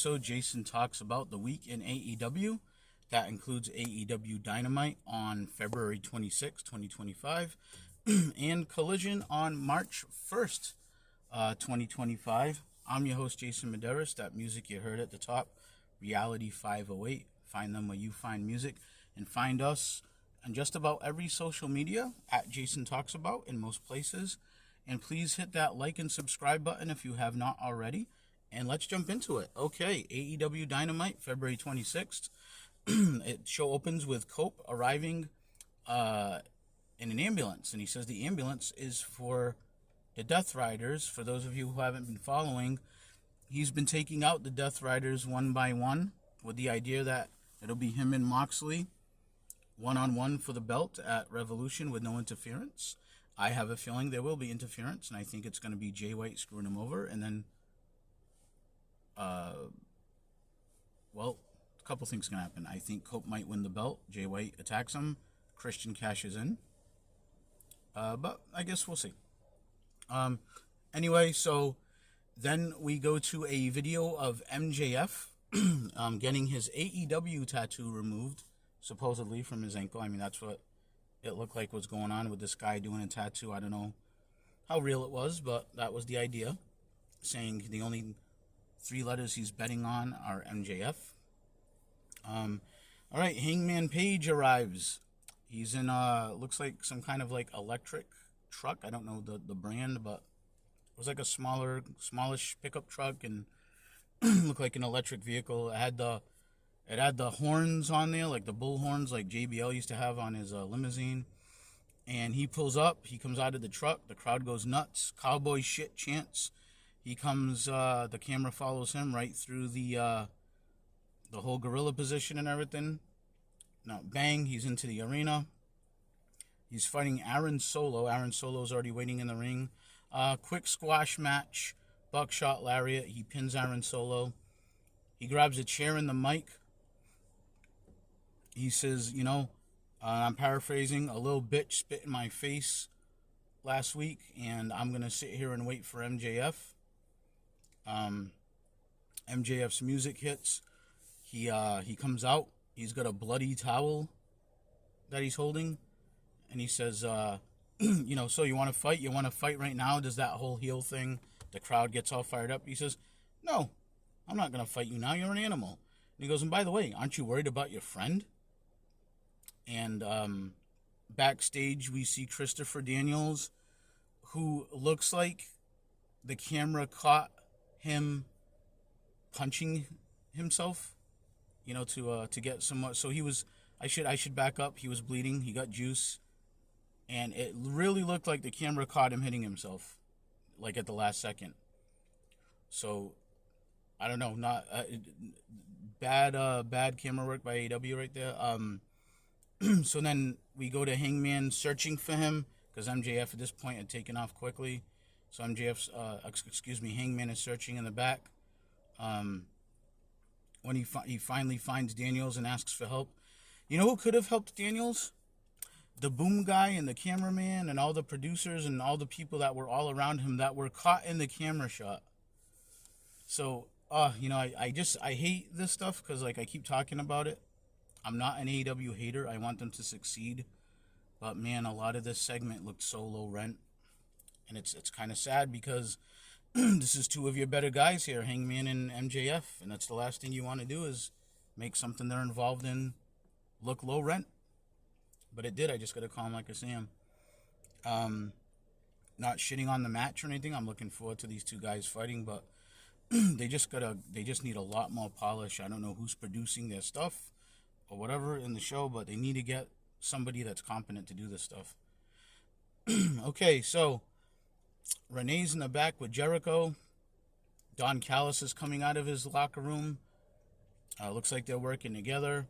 episode, Jason talks about the week in AEW. That includes AEW Dynamite on February 26, 2025, and Collision on March 1st, 2025. I'm your host, Jason Medeiros. That music you heard at the top, Reality 508. Find them where you find music, and find us on just about every social media at Jason Talks About in most places. And please hit that like and subscribe button if you have not already. And let's jump into it. Okay, AEW Dynamite, February 26th. Show opens with Cope arriving in an ambulance. And he says the ambulance is for the Death Riders. For those of you who haven't been following, he's been taking out the Death Riders one by one with the idea that it'll be him and Moxley one-on-one for the belt at Revolution with no interference. I have a feeling there will be interference, and I think it's going to be Jay White screwing him over, and then a couple things can happen. I think Cope might win the belt. Jay White attacks him. Christian cashes in. But I guess we'll see. Anyway, so then we go to a video of MJF getting his AEW tattoo removed, supposedly, from his ankle. I mean, that's what it looked like was going on with this guy doing a tattoo. I don't know how real it was, but that was the idea. Saying the only 3 letters he's betting on are MJF. All right, Hangman Page arrives. He's in looks like some kind of like electric truck. I don't know the brand, but it was like a smallish pickup truck, and looked like an electric vehicle. It had the horns on there, like the bull horns, like JBL used to have on his limousine. And he pulls up. He comes out of the truck. The crowd goes nuts. Cowboy shit chants. He comes, the camera follows him right through the whole gorilla position and everything. Now, bang, he's into the arena. He's fighting Aaron Solo. Aaron Solo's already waiting in the ring. Quick squash match. Buckshot lariat. He pins Aaron Solo. He grabs a chair and the mic. He says, I'm paraphrasing, a little bitch spit in my face last week, and I'm going to sit here and wait for MJF. MJF's music hits. He comes out. He's got a bloody towel that he's holding, and he says, so you want to fight? You want to fight right now? Does that whole heel thing? The crowd gets all fired up. He says, no, I'm not going to fight you now. You're an animal. And he goes, and by the way, aren't you worried about your friend? And backstage, we see Christopher Daniels, who looks like the camera caught him punching himself, to get somewhat. So he was. I should back up. He was bleeding. He got juice, and it really looked like the camera caught him hitting himself, like at the last second. So I don't know. Not bad camera work by AEW right there. So then we go to Hangman searching for him, because MJF at this point had taken off quickly. So Hangman is searching in the back. When he finally finds Daniels and asks for help. You know who could have helped Daniels? The boom guy and the cameraman and all the producers and all the people that were all around him that were caught in the camera shot. So, I hate this stuff because, I keep talking about it. I'm not an AEW hater. I want them to succeed. But, man, a lot of this segment looked so low rent. And it's kind of sad because this is 2 of your better guys here, Hangman and MJF. And that's the last thing you want to do is make something they're involved in look low rent. But it did. I just got to call him like I see him. Not shitting on the match or anything. I'm looking forward to these 2 guys fighting. But they just need a lot more polish. I don't know who's producing their stuff or whatever in the show, but they need to get somebody that's competent to do this stuff. Okay, so Renee's in the back with Jericho. Don Callis is coming out of his locker room. Looks like they're working together.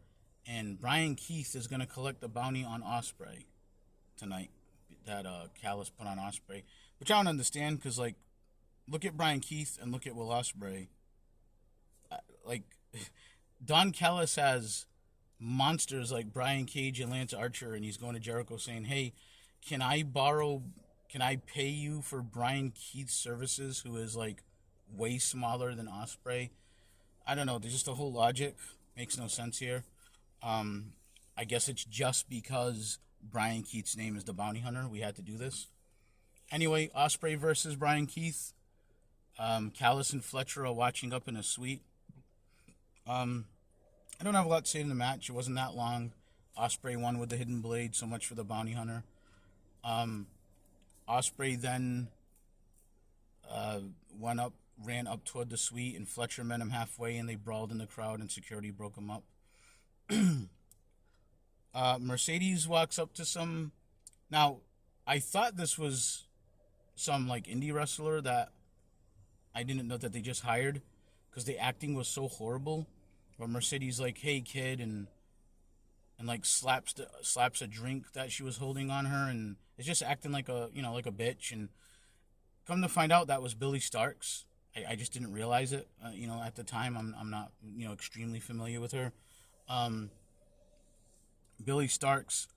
And Brian Keith is going to collect the bounty on Ospreay tonight that Callis put on Ospreay. Which I don't understand because, look at Brian Keith and look at Will Ospreay. Don Callis has monsters like Brian Cage and Lance Archer, and he's going to Jericho saying, hey, can I pay you for Brian Keith's services, who is way smaller than Ospreay? I don't know. There's just the whole logic makes no sense here. I guess it's just because Brian Keith's name is the Bounty Hunter. We had to do this. Anyway, Ospreay versus Brian Keith. Callis and Fletcher are watching up in a suite. I don't have a lot to say in the match. It wasn't that long. Ospreay won with the hidden blade. So much for the Bounty Hunter. Ospreay then ran up toward the suite, and Fletcher met him halfway, and they brawled in the crowd, and security broke him up. Mercedes walks up to some. Now, I thought this was some like indie wrestler that I didn't know that they just hired, because the acting was so horrible. But Mercedes like, "Hey kid," and like slaps a drink that she was holding on her, and is just acting like a like a bitch. And come to find out, that was Billy Starks. I just didn't realize it. At the time, I'm not extremely familiar with her. Billy Starks.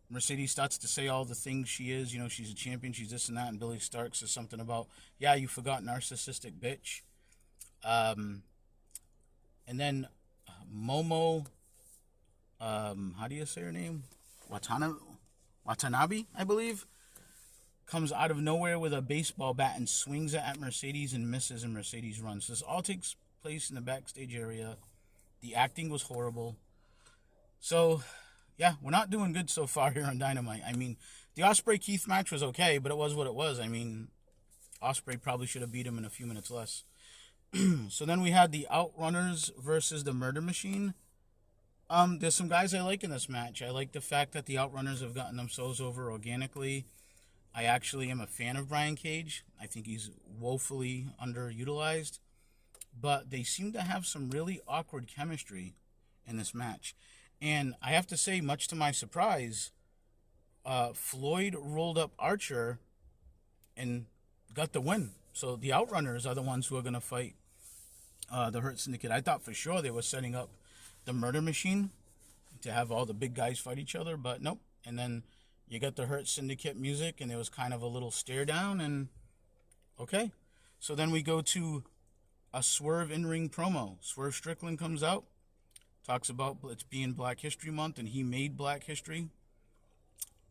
Mercedes starts to say all the things she is. She's a champion. She's this and that. And Billy Starks says something about, "Yeah, you forgot narcissistic bitch." And then Momo, how do you say her name? Watanabe, I believe, comes out of nowhere with a baseball bat and swings it at Mercedes and misses, and Mercedes runs. This all takes place in the backstage area. The acting was horrible. So, yeah, we're not doing good so far here on Dynamite. I mean, the Ospreay-Keith match was okay, but it was what it was. I mean, Ospreay probably should have beat him in a few minutes less. So then we had the Outrunners versus the Murder Machine. There's some guys I like in this match. I like the fact that the Outrunners have gotten themselves over organically. I actually am a fan of Brian Cage. I think he's woefully underutilized. But they seem to have some really awkward chemistry in this match. And I have to say, much to my surprise, Floyd rolled up Archer and got the win. So the Outrunners are the ones who are going to fight the Hurt Syndicate. I thought for sure they were setting up the Murder Machine to have all the big guys fight each other, but nope. And then you got the Hurt Syndicate music, and there was kind of a little stare down, and okay. So then we go to a Swerve in-ring promo. Swerve Strickland comes out, talks about it's being Black History Month, and he made Black History.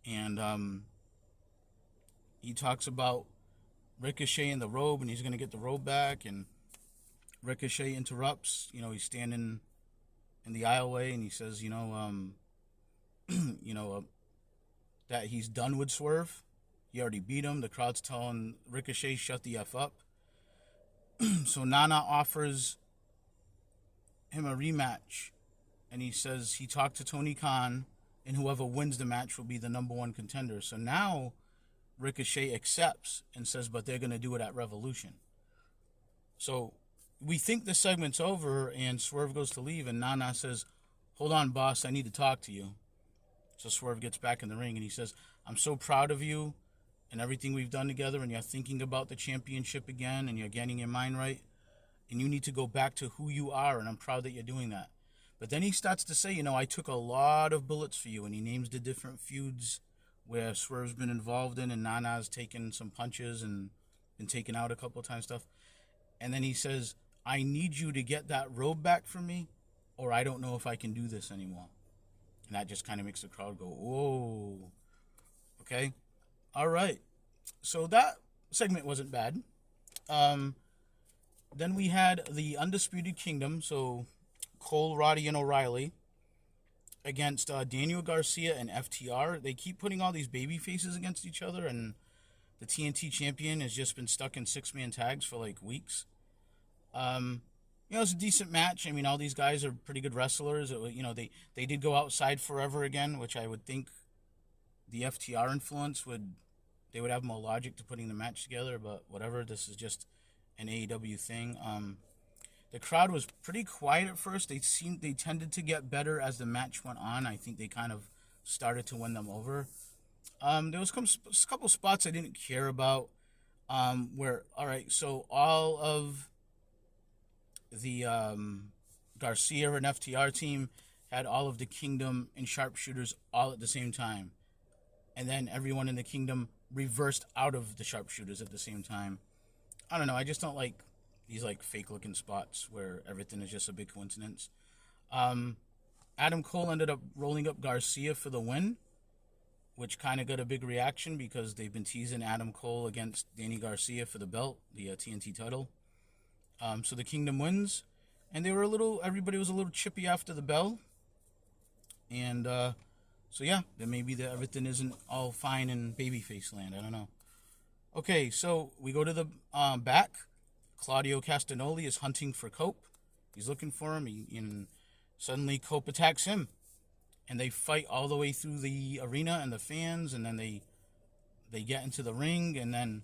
And he talks about Ricochet in the robe, and he's going to get the robe back, and Ricochet interrupts. He's standing in the aisleway, and he says, that he's done with Swerve. He already beat him. The crowd's telling Ricochet, shut the F up. So Nana offers him a rematch, and he says he talked to Tony Khan, and whoever wins the match will be the number one contender. So now Ricochet accepts and says, but they're going to do it at Revolution. So we think the segment's over, and Swerve goes to leave, and Nana says, hold on, boss, I need to talk to you. So Swerve gets back in the ring, and he says, I'm so proud of you and everything we've done together, and you're thinking about the championship again, and you're getting your mind right, and you need to go back to who you are, and I'm proud that you're doing that. But then he starts to say, I took a lot of bullets for you, and he names the different feuds where Swerve's been involved in, and Nana's taken some punches and been taken out a couple of times stuff. And then he says, I need you to get that robe back from me, or I don't know if I can do this anymore. And that just kind of makes the crowd go, whoa. Okay? All right. So that segment wasn't bad. Then we had the Undisputed Kingdom, so Cole, Roddy, and O'Reilly, against Daniel Garcia and FTR. They keep putting all these baby faces against each other, and the TNT champion has just been stuck in six-man tags for like weeks. It's a decent match. I mean, all these guys are pretty good wrestlers. They did go outside forever again, which I would think the FTR influence they would have more logic to putting the match together, but whatever. This is just an AEW thing. The crowd was pretty quiet at first. They tended to get better as the match went on. I think they kind of started to win them over. There was a couple spots I didn't care about. Where all right, so all of the Garcia and FTR team had all of the Kingdom and Sharpshooters all at the same time, and then everyone in the Kingdom reversed out of the Sharpshooters at the same time. I don't know. I just don't like these like fake looking spots where everything is just a big coincidence. Adam Cole ended up rolling up Garcia for the win, which kind of got a big reaction because they've been teasing Adam Cole against Danny Garcia for the belt, the TNT title. So the Kingdom wins, and everybody was a little chippy after the bell, and so yeah, then maybe everything isn't all fine in babyface land. I don't know. Okay, so we go to the back. Claudio Castagnoli is hunting for Cope. He's looking for him, and suddenly Cope attacks him. And they fight all the way through the arena and the fans, and then they get into the ring, and then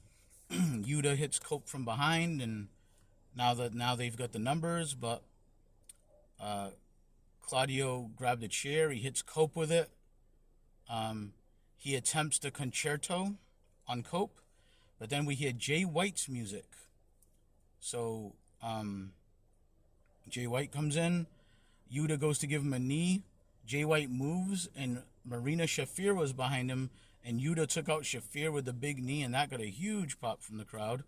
Yuta hits Cope from behind, and now they've got the numbers, but Claudio grabbed a chair, he hits Cope with it. He attempts the concerto on Cope, but then we hear Jay White's music. So Jay White comes in, Yuta goes to give him a knee, Jay White moves, and Marina Shafir was behind him, and Yuta took out Shafir with a big knee, and that got a huge pop from the crowd.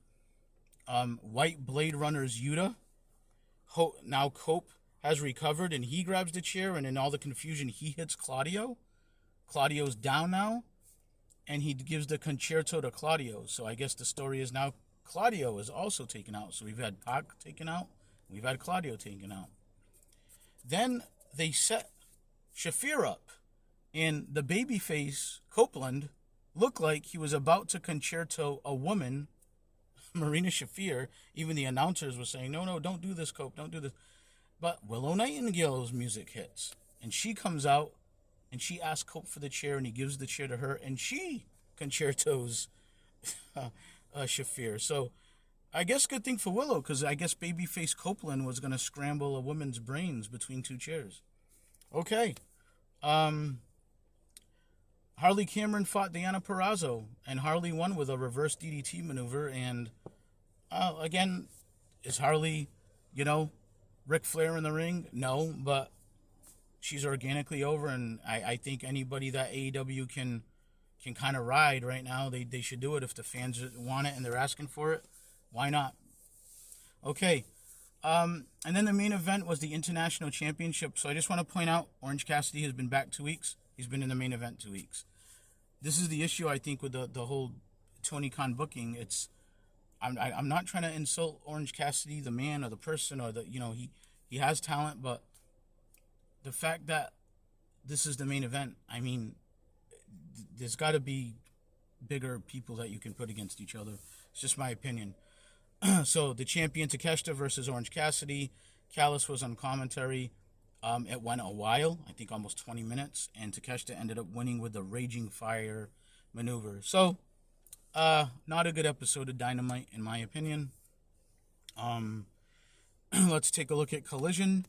White Blade Runners Yuta. Now Cope has recovered, and he grabs the chair, and in all the confusion, he hits Claudio. Claudio's down now, and he gives the concerto to Claudio. So I guess the story is now Claudio is also taken out. So we've had Pac taken out, we've had Claudio taken out. Then they set Shafir up, and the babyface Copeland looked like he was about to concerto a woman, Marina Shafir. Even the announcers were saying, no, don't do this, Cope, don't do this. But Willow Nightingale's music hits, and she comes out, and she asks Cope for the chair, and he gives the chair to her, and she concertos Shafir. So I guess good thing for Willow, because I guess babyface Copeland was going to scramble a woman's brains between two chairs. Okay. Harley Cameron fought Deonna Purrazzo, and Harley won with a reverse DDT maneuver. And again, is Harley, Ric Flair in the ring? No, but she's organically over, and I think anybody that AEW can kind of ride right now, they should do it. If the fans want it and they're asking for it, why not? Okay. And then the main event was the International Championship. So I just want to point out, Orange Cassidy has been back 2 weeks. He's been in the main event 2 weeks. This is the issue, I think, with the whole Tony Khan booking. I'm not trying to insult Orange Cassidy, the man or the person, or he has talent, but the fact that this is the main event, I mean, there's got to be bigger people that you can put against each other. It's just my opinion. So the champion Takeshita versus Orange Cassidy. Callis was on commentary. It went a while, I think almost 20 minutes, and Takeshita ended up winning with the Raging Fire maneuver. So, not a good episode of Dynamite, in my opinion. Let's take a look at Collision.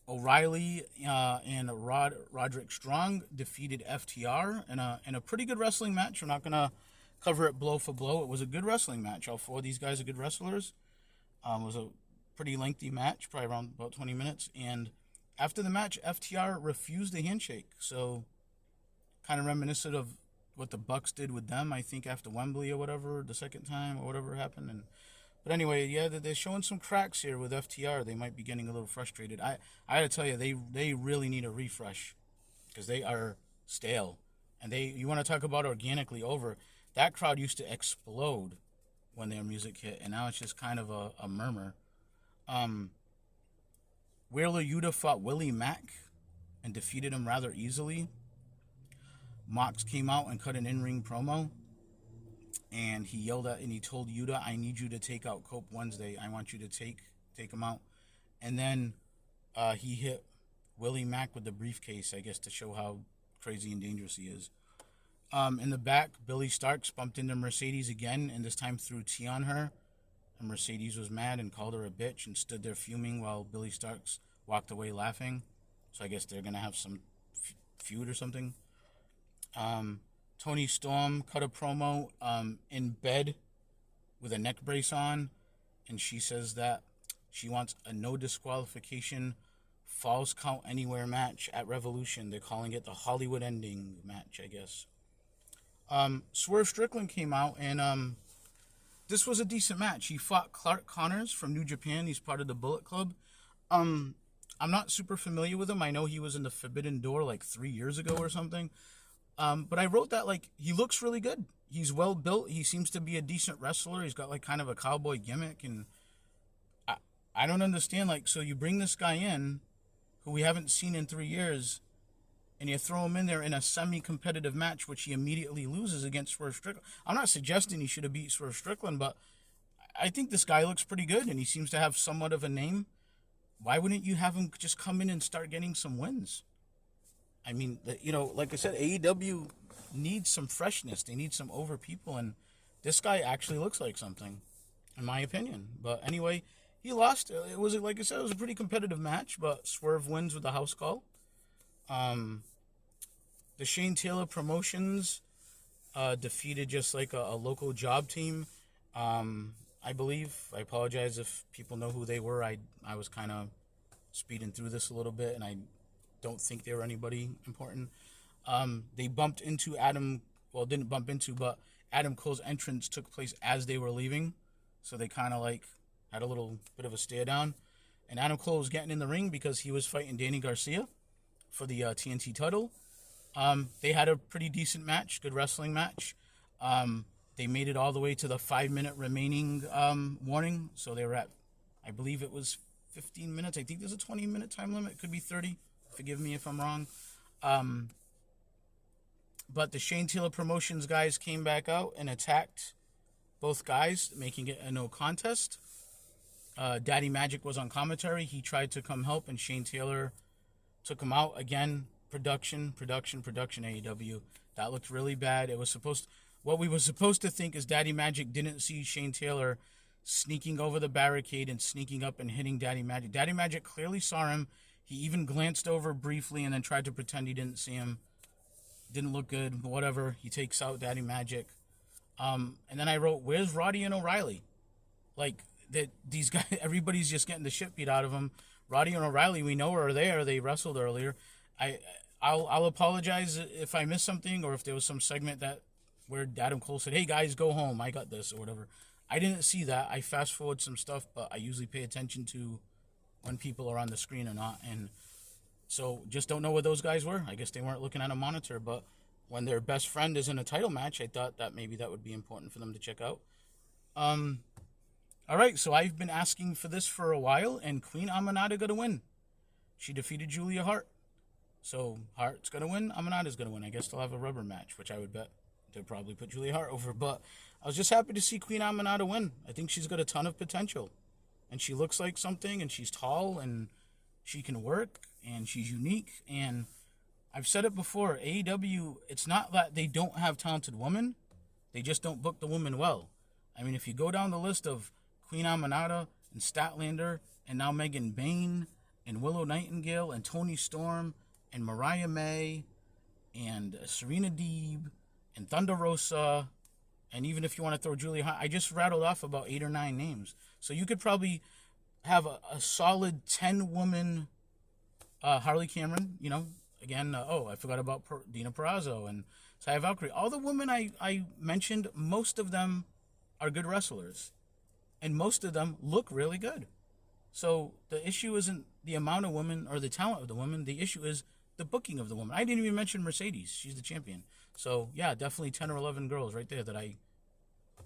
O'Reilly and Roderick Strong defeated FTR in a pretty good wrestling match. We're not going to cover it blow for blow. It was a good wrestling match. All four of these guys are good wrestlers. It was a pretty lengthy match, probably around about 20 minutes. And after the match, FTR refused the handshake. So kind of reminiscent of what the Bucks did with them, I think, after Wembley or whatever, the second time or whatever happened. But anyway, yeah, they're showing some cracks here with FTR. They might be getting a little frustrated. I got to tell you, they really need a refresh because they are stale. And you want to talk about organically over, that crowd used to explode when their music hit, and now it's just kind of a murmur. Wheeler Yuta fought Willie Mack and defeated him rather easily. Mox came out and cut an in-ring promo, and he yelled at and he told Yuta, "I need you to take out Cope Wednesday. I want you to take him out." And then he hit Willie Mack with the briefcase, I guess, to show how crazy and dangerous he is. In the back, Billy Starks bumped into Mercedes again, and this time threw tea on her. And Mercedes was mad and called her a bitch and stood there fuming while Billy Starks walked away laughing. So I guess they're going to have some feud or something. Tony Storm cut a promo in bed with a neck brace on, and she says that she wants a no disqualification Falls Count Anywhere match at Revolution. They're calling it the Hollywood Ending match, I guess. Swerve Strickland came out and this was a decent match. He fought Clark Connors from New Japan. He's part of the Bullet Club. I'm not super familiar with him. I know he was in the Forbidden Door like 3 years ago or something. But I wrote that, like, he looks really good. He's well built. He seems to be a decent wrestler. He's got like kind of a cowboy gimmick, and I don't understand. Like, so you bring this guy in, who we haven't seen in 3 years, and you throw him in there in a semi-competitive match, which he immediately loses against Swerve Strickland. I'm not suggesting he should have beat Swerve Strickland, but I think this guy looks pretty good, and he seems to have somewhat of a name. Why wouldn't you have him just come in and start getting some wins? I mean, like I said, AEW needs some freshness. They need some over people, and this guy actually looks like something, in my opinion. But anyway, he lost. It was, like I said, it was a pretty competitive match, but Swerve wins with the house call. The Shane Taylor Promotions defeated just like a local job team, I believe. I apologize if people know who they were. I was kind of speeding through this a little bit, and I don't think they were anybody important. They bumped into didn't bump into, but Adam Cole's entrance took place as they were leaving. So they kind of like had a little bit of a stare down. And Adam Cole was getting in the ring because he was fighting Danny Garcia for the TNT title. They had a pretty decent match, good wrestling match. They made it all the way to the 5-minute remaining warning. So they were at, I believe it was 15 minutes. I think there's a 20-minute time limit. It could be 30. Forgive me if I'm wrong. But the Shane Taylor Promotions guys came back out and attacked both guys, making it a no contest. Daddy Magic was on commentary. He tried to come help, and Shane Taylor took him out. Again, production, AEW. That looked really bad. What we were supposed to think is Daddy Magic didn't see Shane Taylor sneaking over the barricade and sneaking up and hitting Daddy Magic. Daddy Magic clearly saw him. He even glanced over briefly and then tried to pretend he didn't see him. Didn't look good, but whatever. He takes out Daddy Magic. And then I wrote, where's Roddy and O'Reilly? Like, these guys, everybody's just getting the shit beat out of them. Roddy and O'Reilly, we know are there. They wrestled earlier. I'll apologize if I missed something, or if there was some segment where Adam Cole said, hey guys, go home, I got this, or whatever. I didn't see that. I fast forward some stuff, but I usually pay attention to when people are on the screen or not, and so just don't know where those guys were. I guess they weren't looking at a monitor, but when their best friend is in a title match, I thought that maybe that would be important for them to check out. All right, so I've been asking for this for a while, and Queen Aminata got to win. She defeated Julia Hart. So Hart's going to win, Aminata's going to win. I guess they'll have a rubber match, which I would bet they'll probably put Julia Hart over. But I was just happy to see Queen Aminata win. I think she's got a ton of potential. And she looks like something, and she's tall, and she can work, and she's unique. And I've said it before, AEW, it's not that they don't have talented women. They just don't book the women well. I mean, if you go down the list of Queen Aminata and Statlander and now Megan Bain and Willow Nightingale and Toni Storm and Mariah May and Serena Deeb and Thunder Rosa, and even if you want to throw Julia Hart, I just rattled off about 8 or 9 names. So you could probably have a solid 10-woman Harley Cameron, again, I forgot about Dina Purrazzo and Taya Valkyrie. All the women I mentioned, most of them are good wrestlers. And most of them look really good. So the issue isn't the amount of women or the talent of the women. The issue is the booking of the woman. I didn't even mention Mercedes. She's the champion. So, yeah, definitely 10 or 11 girls right there that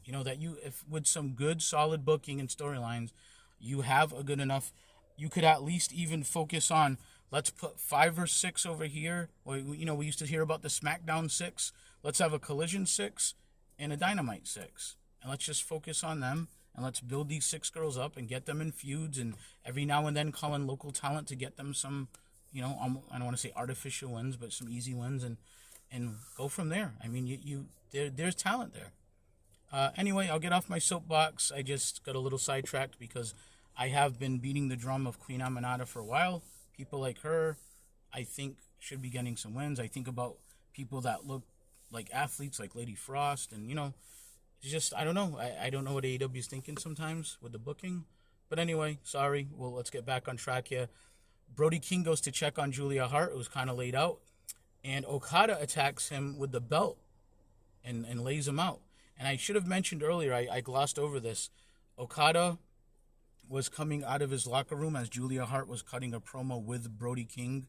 if with some good, solid booking and storylines, you have a good enough, you could at least even focus on, let's put 5 or 6 over here. Or, we used to hear about the SmackDown 6. Let's have a Collision 6 and a Dynamite 6. And let's just focus on them. And let's build these 6 girls up and get them in feuds, and every now and then call in local talent to get them some, I don't want to say artificial wins, but some easy wins, and go from there. I mean, there's talent there. Anyway, I'll get off my soapbox. I just got a little sidetracked because I have been beating the drum of Queen Aminata for a while. People like her, I think, should be getting some wins. I think about people that look like athletes, like Lady Frost, and, it's just, I don't know. I don't know what AEW is thinking sometimes with the booking. But anyway, sorry. Well, let's get back on track here. Brody King goes to check on Julia Hart, who's kind of laid out. And Okada attacks him with the belt and lays him out. And I should have mentioned earlier, I glossed over this. Okada was coming out of his locker room as Julia Hart was cutting a promo with Brody King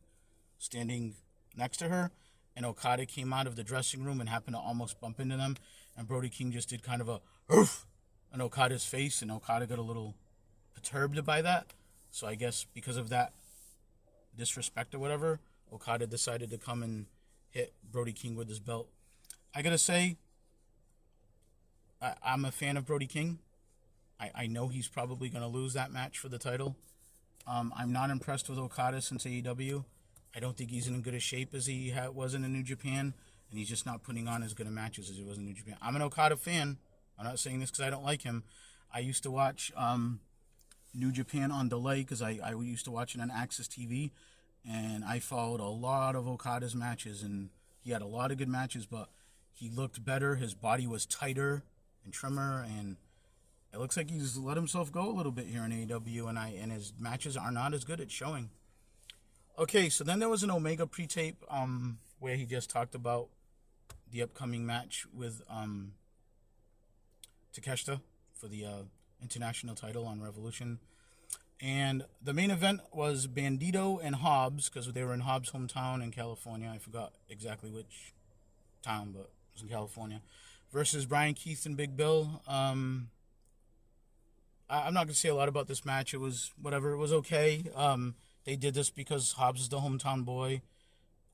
standing next to her. And Okada came out of the dressing room and happened to almost bump into them. And Brody King just did kind of a "Oof" on Okada's face. And Okada got a little perturbed by that. So I guess because of that disrespect or whatever, Okada decided to come and hit Brody King with his belt. I gotta say, I'm a fan of Brody King. I know he's probably going to lose that match for the title. I'm not impressed with Okada since AEW. I don't think he's in as good a shape as he was in the New Japan, and he's just not putting on as good of matches as he was in New Japan. I'm an Okada fan. I'm not saying this because I don't like him. I used to watch New Japan on delay because I used to watch it on Access TV, and I followed a lot of Okada's matches, and he had a lot of good matches, but he looked better. His body was tighter and trimmer, and it looks like he's let himself go a little bit here in AEW, and his matches are not as good at showing. Okay, so then there was an Omega pre-tape where he just talked about the upcoming match with Takeshita for the international title on Revolution. And the main event was Bandito and Hobbs, because they were in Hobbs' hometown in California. I forgot exactly which town, but it was in California. Versus Brian Keith and Big Bill. I'm not going to say a lot about this match. It was whatever. It was okay. They did this because Hobbs is the hometown boy.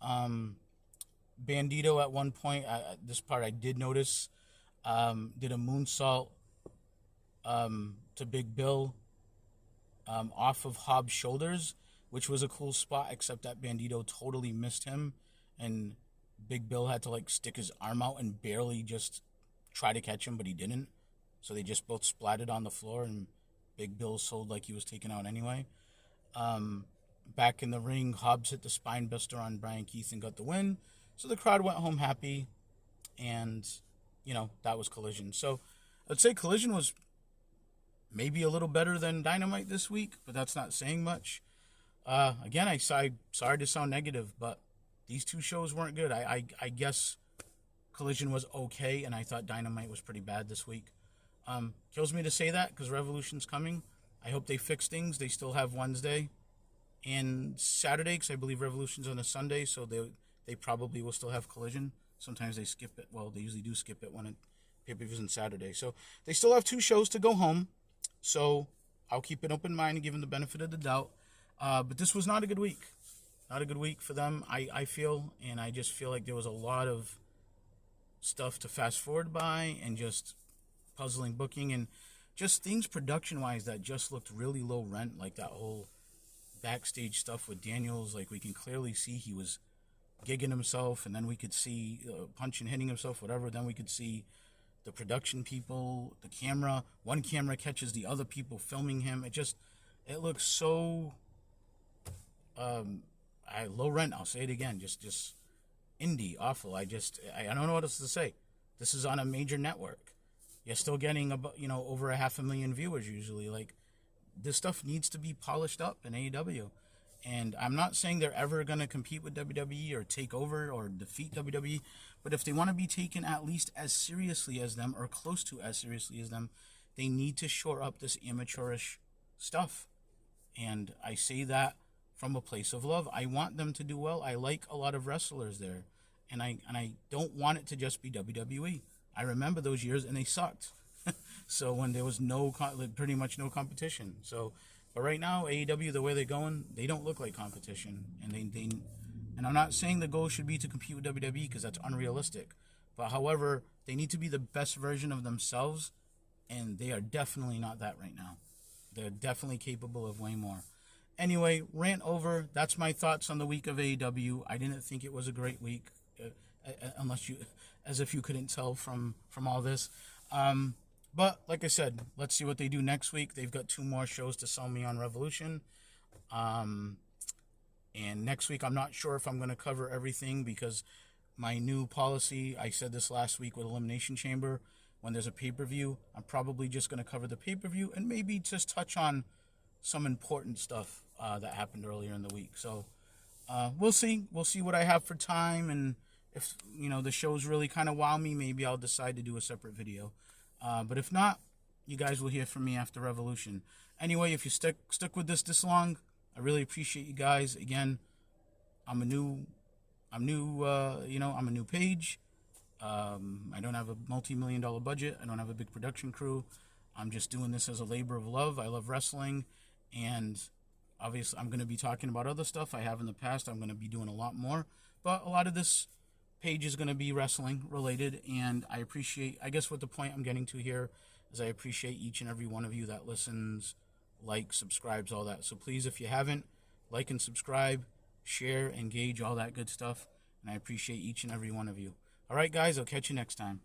Bandito at one point, this part I did notice, did a moonsault to Big Bill off of Hobbs' shoulders, which was a cool spot, except that Bandito totally missed him, and Big Bill had to like stick his arm out and barely just try to catch him, but he didn't. So they just both splatted on the floor, and Big Bill sold like he was taken out anyway. Back in the ring, Hobbs hit the spine buster on Brian Keith and got the win. So the crowd went home happy, and, that was Collision. So I'd say Collision was maybe a little better than Dynamite this week, but that's not saying much. Again, sorry to sound negative, but these two shows weren't good. I guess Collision was okay, and I thought Dynamite was pretty bad this week. Kills me to say that because Revolution's coming. I hope they fix things. They still have Wednesday and Saturday because I believe Revolution's on a Sunday, so they probably will still have Collision. Sometimes they skip it. Well, they usually do skip it when pay-per-view's on Saturday. So they still have two shows to go home. So I'll keep an open mind and give them the benefit of the doubt. But this was not a good week. Not a good week for them, I feel. And I just feel like there was a lot of stuff to fast forward by and just puzzling booking and just things production-wise that just looked really low rent, like that whole backstage stuff with Daniels. Like, we can clearly see he was gigging himself, and then we could see punching, hitting himself, whatever. Then we could see the production people, the camera. One camera catches the other people filming him. It looks so low rent. I'll say it again. Just indie, awful. I don't know what else to say. This is on a major network. You're still getting over 500,000 viewers usually. Like, this stuff needs to be polished up in AEW. And I'm not saying they're ever going to compete with WWE or take over or defeat WWE, but if they want to be taken at least as seriously as them or close to as seriously as them, they need to shore up this amateurish stuff. And I say that from a place of love. I want them to do well. I like a lot of wrestlers there, and I don't want it to just be WWE. I remember those years, and they sucked. So when there was pretty much no competition. So, but right now, AEW, the way they're going, they don't look like competition. And I'm not saying the goal should be to compete with WWE because that's unrealistic. But however, they need to be the best version of themselves, and they are definitely not that right now. They're definitely capable of way more. Anyway, rant over. That's my thoughts on the week of AEW. I didn't think it was a great week, as if you couldn't tell from all this. But like I said, let's see what they do next week. They've got 2 more shows to sell me on Revolution. And next week, I'm not sure if I'm going to cover everything because my new policy, I said this last week with Elimination Chamber, when there's a pay-per-view, I'm probably just going to cover the pay-per-view and maybe just touch on some important stuff that happened earlier in the week. So we'll see. We'll see what I have for time and if the shows really kind of wow me, maybe I'll decide to do a separate video. But if not, you guys will hear from me after Revolution. Anyway, if you stick with this long, I really appreciate you guys. Again, I'm a new page. I don't have a multi-million-dollar budget. I don't have a big production crew. I'm just doing this as a labor of love. I love wrestling, and obviously I'm going to be talking about other stuff I have in the past. I'm going to be doing a lot more, but a lot of this page is going to be wrestling related, and I guess what the point I'm getting to here is I appreciate each and every one of you that listens, likes, subscribes, all that. So please, if you haven't, like and subscribe, share, engage, all that good stuff, and I appreciate each and every one of you. All right, guys, I'll catch you next time.